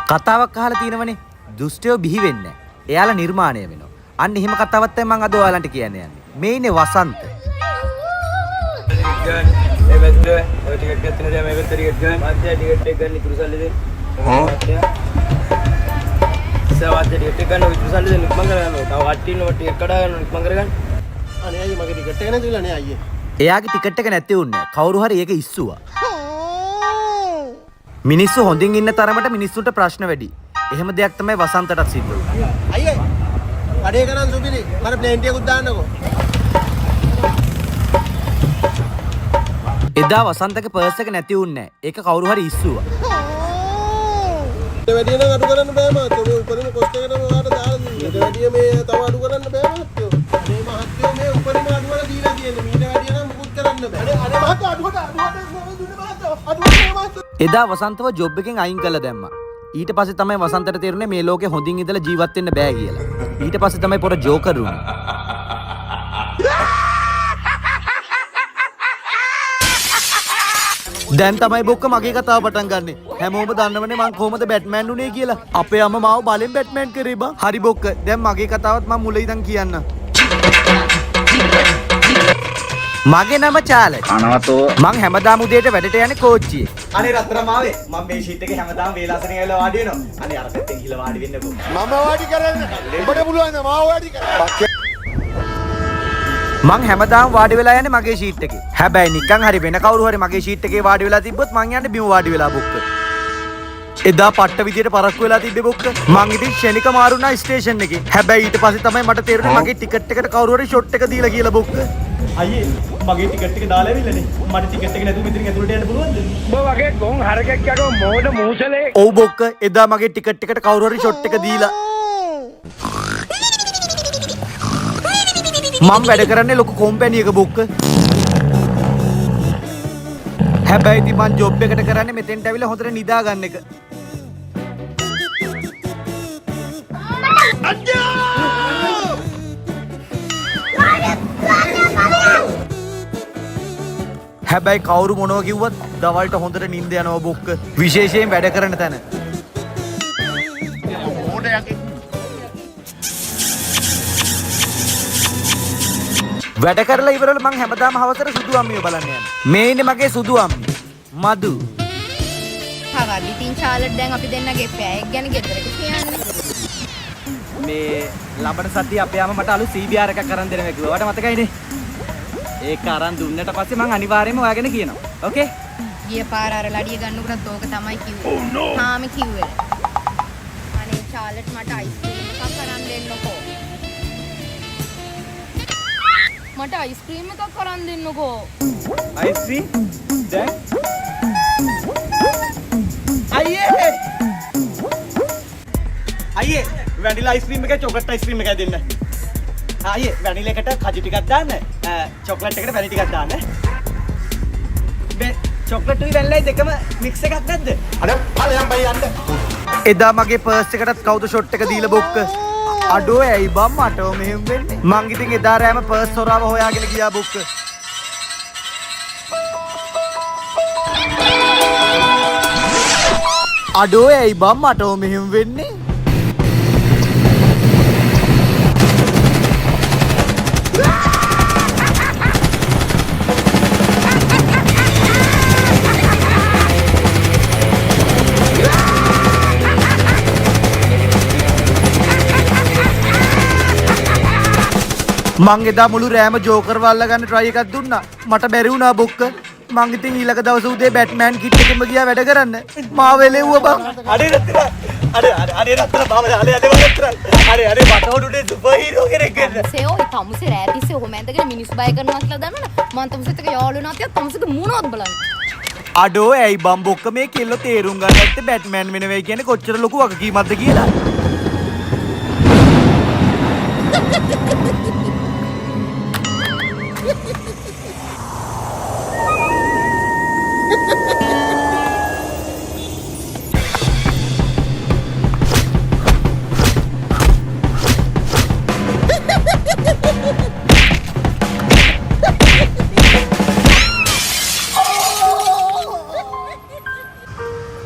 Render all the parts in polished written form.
කතාවක් අහලා තියෙනවනේ දුෂ්ටයෝ බිහි වෙන්නේ නැහැ. එයාලා නිර්මාණය වෙනවා. අන්න එහෙම කතාවක් තමයි මම අද ඔයාලන්ට කියන්න යන්නේ. මේ ඉන්නේ වසන්ත. ඒ වැද්ද ඔය ටිකට් එකක් තියෙනවා මේ වැද්ද ටිකට් ගන්න. මාත්‍ය ටිකට් එක ගන්න ඉතුරු සල්ලි දෙන්න. සවාත් ටිකට් එක ගන්න ඉතුරු සල්ලි දෙන්න ඉක්මන් කරගන්න. තව කට්ටිය ඉන්නවා ටිකට් කඩා ගන්න ඉක්මන් කරගන්න. අනේ අයියේ මගේ ටිකට් එක නැතිලා නේ අයියේ. එයාගේ ටිකට් එක නැති වුණේ නැහැ. කවුරු හරි ඒක ඉස්සුවා. මිනිස්සු හොඳින් ඉන්න තරමට මිනිස්සුන්ට ප්‍රශ්න වැඩි. එහෙම දෙයක් තමයි වසන්තටත් සිද්ධ වුනේ. අයියේ කඩේ කරන් සුපිරි මට ප්ලේන් ටිකකුත් දාන්නකෝ. එදා වසන්තගේ පර්ස් එක නැති වුණේ නැහැ. ඒක කවුරු හරි ඉස්සුවා. ඊට වැඩිය නම් අඩු කරන්න බෑ මාත්. ඔය උපරිම කොස්ට් එකටම ඔයාලට දාලා දෙන්න. ඊට වැඩිය මේ තව අඩු කරන්න බෑ මහත්තයෝ. මේ මහත්තයෝ මේ උපරිම අඩු කරලා දීලා තියෙන්නේ. ඊට වැඩිය නම් මුකුත් කරන්න බෑ. අනේ මහත්තයෝ අඩුවට දුන්නේ මහත්තයෝ. අඩුවට. එදා වසන්තව ජොබ් එකෙන් අයින් කළා දැම්මා. ඊට පස්සේ තමයි වසන්තට තේරුනේ මේ ලෝකේ හොඳින් ඉඳලා ජීවත් වෙන්න බෑ කියලා. ඊට පස්සේ තමයි පොර ජෝකර් වුනේ. දැන් තමයි බොක්ක මගේ කතාව පටන් ගන්නෙ. හැමෝම දන්නවනේ මං කොහොමද බැට්මෑන් උනේ කියලා. අපේ අම්මා මාව බලෙන් බැට්මෑන් කරේ බං. හරි බොක්ක. දැන් මගේ කතාවත් මම මුල ඉඳන් කියන්න. මගේ නම චාලස්. අනවතෝ මං හැමදාම උදේට වැඩට යන්නේ කෝච්චියේ. අනේ රත්තරන් මාවේ මම මේ ෂීට් එකේ හැමදාම වේලාසනේ ගාලා වාඩි වෙනවා. අනේ අර පැත්තෙන් ගිහලා වාඩි වෙන්නකෝ. මම වාඩි කරන්න. ඔබට පුළුවන් ද මාව වාඩි කරන්න. මං හැමදාම වාඩි වෙලා යන්නේ මගේ ෂීට් එකේ. හැබැයි නිකන් හරි වෙන කවුරු හරි මගේ ෂීට් එකේ වාඩි වෙලා තිබ්බොත් මං යන්නේ බිම වාඩි වෙලා බොක්ක. එදා පට්ට විදියට පරක්කු වෙලා තිබ්බේ බොක්ක. මං ඉතින් ෂෙනික මාරුණා ස්ටේෂන් එකේ. හැබැයි ඊට පස්සේ තමයි මට තේරුනේ මගේ ටිකට් එකට කවුරු හරි ෂොට් එක දීලා කියලා බොක්ක. අයියේ මගේ ටිකට් එක දාලා ඇවිල්ලානේ. මට ටිකට් එක නැතුව මෙතනින් ඇතුළට යන්න පුළුවන්ද? ඔබ වගේ ගොන් හරකෙක් යකෝ මෝඩ මූසලේ. ඔව් බොක්ක. එදා මගේ ටිකට් එකට කවුරු හරි ෂොට් එක දීලා මම වැඩ කරන්නේ ලොකු කම්පැනි එක බොක්ක. හැබැයි ඉතින් මං ජොබ් එකට කරන්නේ මෙතෙන්ට ඇවිල්ලා හොඳට නිදා ගන්න එක. හැබැයි කවුරු මොනවා කිව්වත් දවල්ට හොඳට නිින්ද යනවා බොක්ක. විශේෂයෙන් වැඩ කරන තැන. වැඩ කරලා ඉවරවල මං හැමදාම හවසට සුදු අම්මිව බලන්න යනවා. මේ ඉන්නේ මගේ සුදු අම්මි. මදු. හවල් ඉතින් චාලට් දැන් අපි දෙන්නගේ පැයක් ගැන ගෙදරට කියන්නේ. මේ ලබන සතිය අපේ අම්මා මට අලුත් CBR එකක් අරන් දෙනවා කිව්වා. ඔයාලට මතකයිනේ? ඒක අරන් දුන්නට පස්සේ මං අනිවාර්යයෙන්ම ඔයාගෙන කියනවා. ඕකේ? ගිය පාර අර ලඩිය ගන්නකොටත් ඕක තමයි කිව්වේ. තාම කිව්වේ. අනේ චාලට් මට අයිස්ක්‍රීම් එකක් අරන් දෙන්නකෝ. මට අයිස්ක්‍රීම් එකක් අරන් දෙන්නකෝ. අයිස්ක්‍රීම්? දැන්? අයියේ! අයියේ වැනිලා අයිස්ක්‍රීම් එකයි චොකලට් අයිස්ක්‍රීම් එකයි දෙන්න. අයියේ වැනිලා එකට කජු ටිකක් දාන්න. චොකලට් එකට වැනි ටිකක් දාන්න. මේ චොකලට් උයි වැනිලායි දෙකම මික්ස් එකක් නැද්ද? අර ඵලයන් බයි යන්න. එදා මගේ පර්ස් එකටත් කවුද ෂොට් එක දීලා බොක්ක. අඩෝ ඇයි බම් මට මෙහෙම වෙන්නේ. මං ඉතින් එදා රෑම පර්ස් හොරාව හොයාගෙන ගියා බොක්ක. අඩෝ ඇයි බම් මට මෙහෙම වෙන්නේ. මං එදා මුළු රෑම ජෝකර් වල්ලා ගන්න try එකක් දුන්නා. මට බැරි වුණා බොක්ක. මං ඉතින් ඊළඟ දවසේ උදේ බැට්මෑන් කිට් එකෙන්ම ගියා වැඩ කරන්න. මාව එලෙව්වා බං. අනේ රත්තරන්. අනේ රත්තරන් බාම අනේ රත්තරන්. අනේ බටෝඩුනේ සුපර් හීරෝ කෙනෙක් වෙන්න. සේෝ තමුසේ රෑතිස්සේ ඔහොම ඇඳගෙන මිනිස්සු බය කරනවා කියලා දන්නවනේ. මං තමුසෙත් එක යාළු වෙනවා තියා තමුසෙත් මූණවත් බලන්න. අඩෝ ඇයි බම් බොක්ක මේ කෙල්ල තේරුම් ගන්න නැත්තේ බැට්මෑන් වෙන වෙයි කියන්නේ කොච්චර ලොකු වගකීමක්ද කියලා.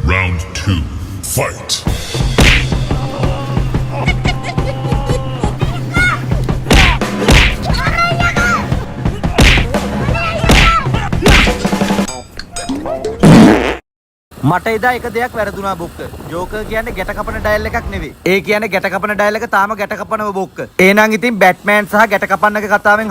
Round 2, fight! මට එදා එක දෙයක් වැරදුනා බොක්ක. ජෝකර් කියන්නේ ගැට කපන ඩයල් එකක් නෙවෙයි. ඒ කියන්නේ ගැට කපන ඩයල් එක තාම ගැට කපනව බොක්ක. එහෙනම් ඉතින් බැට්මෑන් සහ ගැට කපන්නගේ කතාවෙන්